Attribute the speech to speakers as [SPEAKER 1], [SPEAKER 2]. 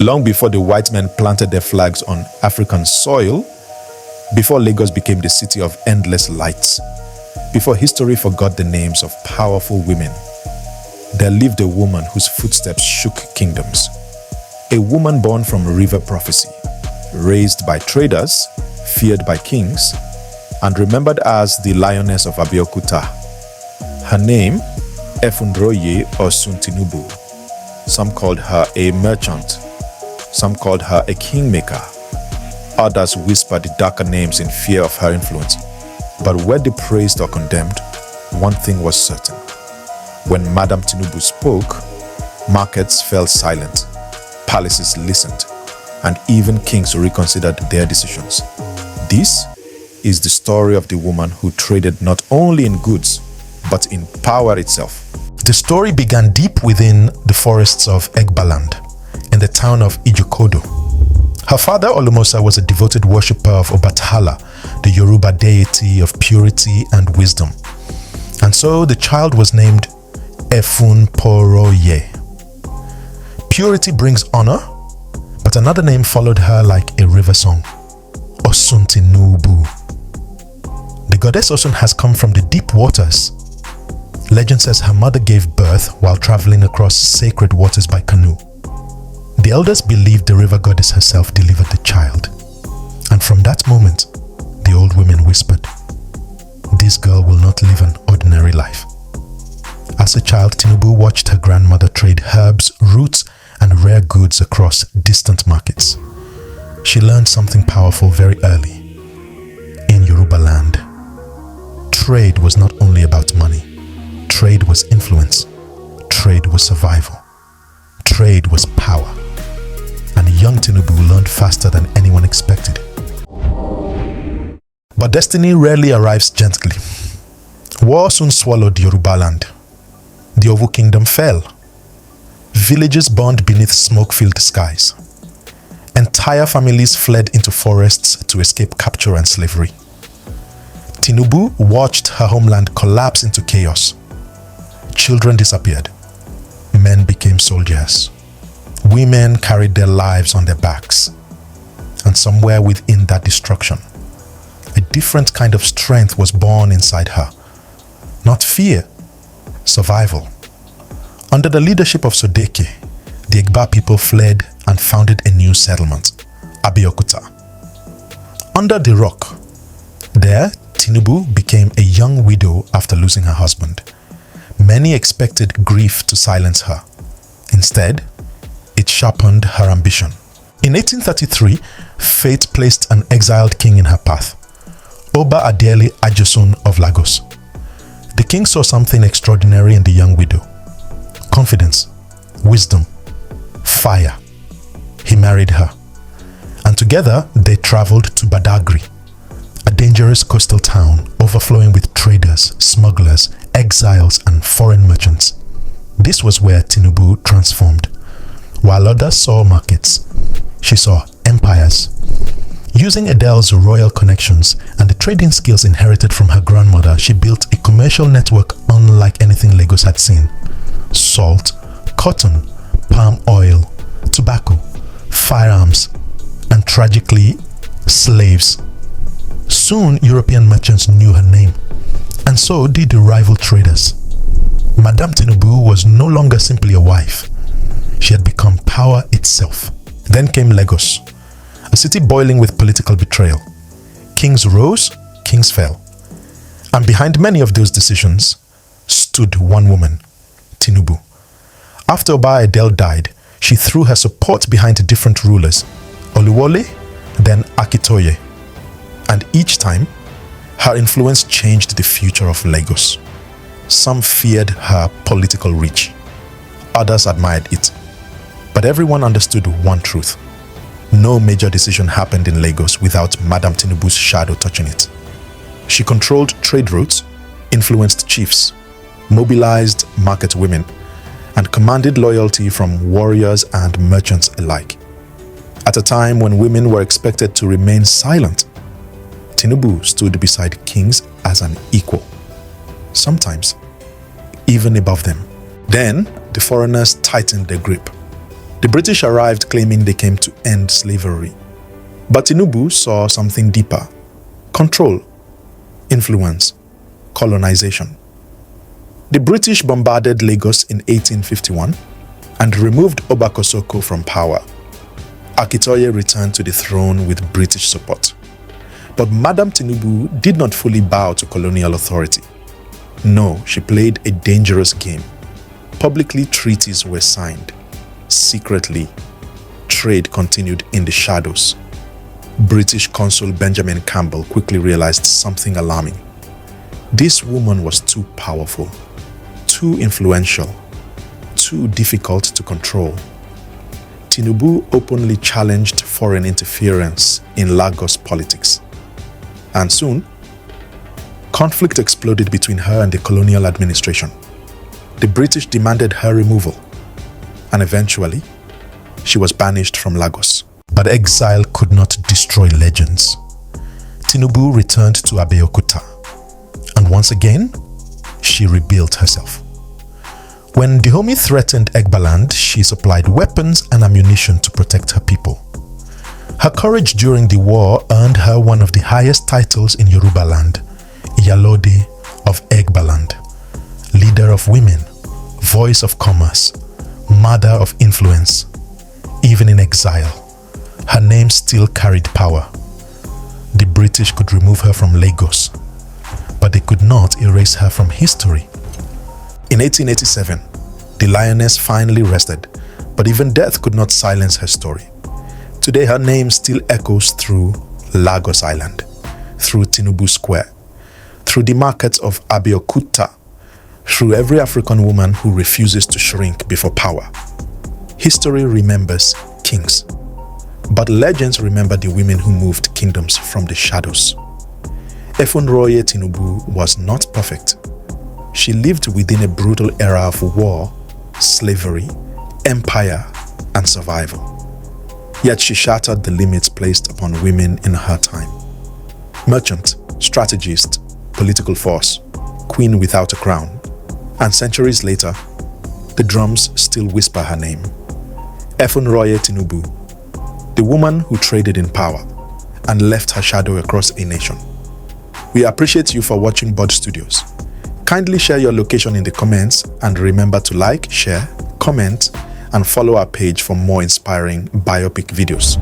[SPEAKER 1] Long before the white men planted their flags on African soil, before Lagos became the city of endless lights, before history forgot the names of powerful women, there lived a woman whose footsteps shook kingdoms. A woman born from river prophecy, raised by traders, feared by kings, and remembered as the Lioness of Abeokuta. Her name, Efunroye Tinubu. Some called her a merchant. Some called her a kingmaker. Others whispered darker names in fear of her influence. But whether praised or condemned, one thing was certain. When Madam Tinubu spoke, markets fell silent, palaces listened, and even kings reconsidered their decisions. This is the story of the woman who traded not only in goods, but in power itself.
[SPEAKER 2] The story began deep within the forests of Egbaland, in the town of Ijukodo. Her father, Olumosa, was a devoted worshipper of Obatala, the Yoruba deity of purity and wisdom. And so the child was named Efunroye. Purity brings honor, but another name followed her like a river song, Osun Tinubu. The goddess Osun has come from the deep waters. Legend says her mother gave birth while traveling across sacred waters by canoe. The elders believed the river goddess herself delivered the child. And from that moment, the old women whispered, "This girl will not live an ordinary life." As a child, Tinubu watched her grandmother trade herbs, roots, and rare goods across distant markets. She learned something powerful very early. In Yoruba land, trade was not only about money. Trade was influence. Trade was survival. Trade was power. And young Tinubu learned faster than anyone expected. But destiny rarely arrives gently. War soon swallowed Yoruba land. The Ovu kingdom fell. Villages burned beneath smoke-filled skies. Entire families fled into forests to escape capture and slavery. Tinubu watched her homeland collapse into chaos. Children disappeared. Men became soldiers. Women carried their lives on their backs. And somewhere within that destruction, a different kind of strength was born inside her. Not fear, survival. Under the leadership of Sodeke, the Egba people fled and founded a new settlement, Abeokuta. Under the rock, there, Tinubu became a young widow after losing her husband. Many expected grief to silence her. Instead, it sharpened her ambition. In 1833, fate placed an exiled king in her path, Oba Adele Ajosun of Lagos. The king saw something extraordinary in the young widow. Confidence, wisdom, fire. He married her. And together, they traveled to Badagry, a dangerous coastal town overflowing with traders, smugglers, exiles, and foreign merchants. This was where Tinubu transformed. While others saw markets, she saw empires. Using Adele's royal connections and the trading skills inherited from her grandmother, she built a commercial network unlike anything Lagos had seen. Salt, cotton, palm oil, tobacco, firearms, and tragically, slaves. Soon, European merchants knew her name, and so did the rival traders. Madam Tinubu was no longer simply a wife. She had become power itself. Then came Lagos, a city boiling with political betrayal. Kings rose, kings fell. And behind many of those decisions stood one woman, Tinubu. After Oba Adele died, she threw her support behind different rulers, Oluwole, then Akitoye. And each time, her influence changed the future of Lagos. Some feared her political reach. Others admired it. But everyone understood one truth. No major decision happened in Lagos without Madam Tinubu's shadow touching it. She controlled trade routes, influenced chiefs, mobilized market women, and commanded loyalty from warriors and merchants alike. At a time when women were expected to remain silent, Tinubu stood beside kings as an equal, sometimes even above them. Then the foreigners tightened their grip.
[SPEAKER 1] The British arrived claiming they came to end slavery. But Tinubu saw something deeper: control, influence, colonization. The British bombarded Lagos in 1851 and removed Oba Kosoko from power. Akitoye returned to the throne with British support. But Madam Tinubu did not fully bow to colonial authority. No, she played a dangerous game. Publicly, treaties were signed. Secretly, trade continued in the shadows. British Consul Benjamin Campbell quickly realized something alarming. This woman was too powerful, too influential, too difficult to control. Tinubu openly challenged foreign interference in Lagos politics. And soon, conflict exploded between her and the colonial administration. The British demanded her removal, and eventually, she was banished from Lagos.
[SPEAKER 2] But exile could not destroy legends. Tinubu returned to Abeokuta, and once again, she rebuilt herself. When Dahomey threatened Egbaland, she supplied weapons and ammunition to protect her people. Her courage during the war earned her one of the highest titles in Yoruba land, Iyalode of Egbaland, leader of women, voice of commerce, mother of influence. Even in exile, her name still carried power. The British could remove her from Lagos, but they could not erase her from history.
[SPEAKER 1] In 1887, the lioness finally rested, but even death could not silence her story. Today, her name still echoes through Lagos Island, through Tinubu Square, through the markets of Abeokuta, through every African woman who refuses to shrink before power. History remembers kings, but legends remember the women who moved kingdoms from the shadows. Efunroye Tinubu was not perfect. She lived within a brutal era of war, slavery, empire, and survival. Yet she shattered the limits placed upon women in her time. Merchant, strategist, political force, queen without a crown, and centuries later, the drums still whisper her name. Efunroye Tinubu, the woman who traded in power and left her shadow across a nation. We appreciate you for watching Bud Studios. Kindly share your location in the comments and remember to like, share, comment, and follow our page for more inspiring biopic videos.